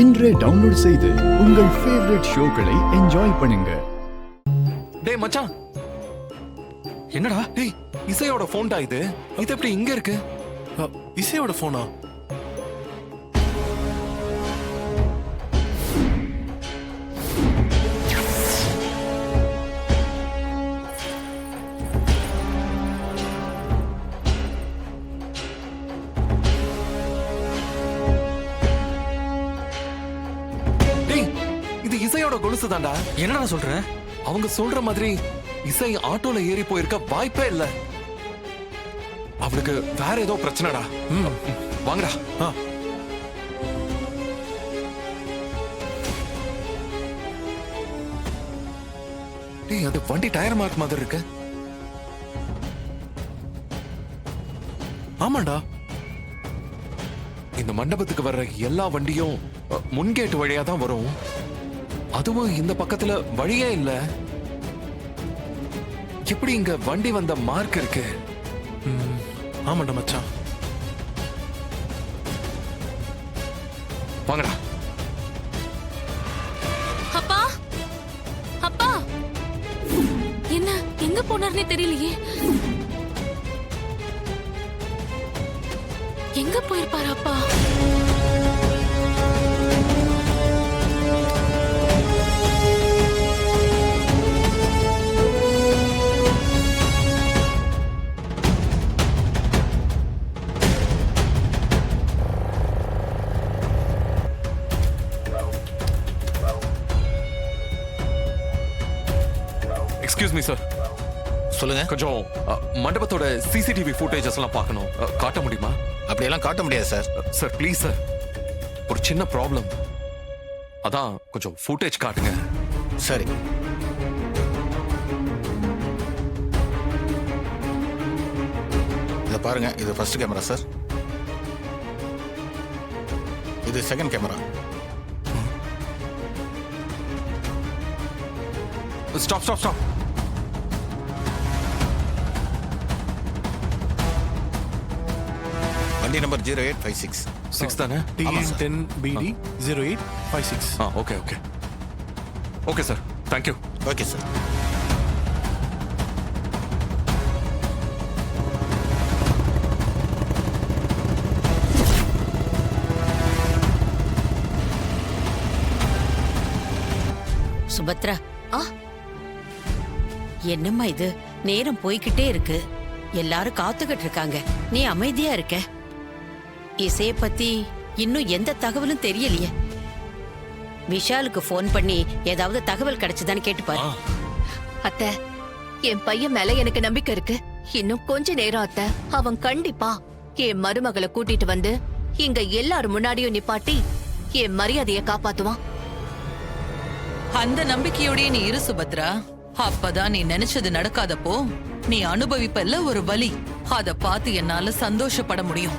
இன்றே டவுன்லோட் செய்து உங்கள் ஃபேவரட் ஷோக்களை என்ஜாய் பண்ணுங்க. டேய் மச்சான், என்னடா? டேய், இசையோட போன்டா இது. இது எப்படி இங்க இருக்கு? இசையோட போனா? இசையோட கொலுசு தான்டா. என்னடா சொல்ற? அவங்க சொல்ற மாதிரி இசை ஆட்டோல ஏறி போயிருக்க வாய்ப்பே இல்ல. அவளுக்கு வேற ஏதோ பிரச்சனைடா. வாங்கடா. டேய், அது வண்டி டயர் மார்க் மாதிரி இருக்கு. ஆமாண்டா. இந்த மண்டபத்துக்கு வர்ற எல்லா வண்டியும் முன்கேட்டு வழியா தான் வரும். அதுவும் இந்த பக்கத்துல வழியே இல்ல. எப்படி இங்க வண்டி வந்த மார்க் இருக்கு? ஆமாண்டா மச்சான். வாங்கடா. அப்பா, அப்பா, என்ன எங்க போனார்னே தெரியலையே. எங்க போயிருப்பாரு அப்பா? Excuse me sir. சொல்லுங்க. கொஞ்சம் மண்டபத்தோட சிசிடிவி ஃபுட்டேஜஸ் எல்லாம் பார்க்கணும். காட்ட முடியுமா? அப்படியெல்லாம் காட்ட முடியாது சார். சார் ப்ளீஸ் சார், ஒரு சின்ன ப்ராப்ளம். அதான் கொஞ்சம் ஃபுட்டேஜ் காட்டுங்க. சரி. இதை பாருங்க, இது ஃபர்ஸ்ட் கேமரா சார். இது second camera. Stop stop stop. வண்டி நம்பர் 0856. 6 தானே? TN10BD 0856. Okay okay okay sir, thank you. Okay sir. Subhadra, என்னம்மா இது? நேரம் போய்கிட்டே இருக்கு, எல்லாரும் காத்துக்கிட்டு இருக்காங்க, நீ அமைதியா இருக்க. இசைய பத்தி இன்னும் எந்த தகவலும் தெரியலையே. விஷாலுக்கு போன் பண்ணி ஏதாவது தகவல் கிடைச்சதான்னு கேட்டு பாரு. அத்தை, என் பையன் மேல எனக்கு நம்பிக்கை இருக்கு. இன்னும் கொஞ்ச நேரம் அத்தை, அவன் கண்டிப்பா என் மருமகளை கூட்டிட்டு வந்து இங்க எல்லாரும் முன்னாடியும் நிப்பாட்டி என் மரியாதைய காப்பாத்துவான். அந்த நம்பிக்கையோடய நீ இரு சுபத்ரா. அப்பதான் நீ நினைச்சது நடக்காதப்போ நீ அனுபவிப்பல்ல ஒரு வலி. அத பார்த்து என்னால சந்தோஷப்பட முடியும்.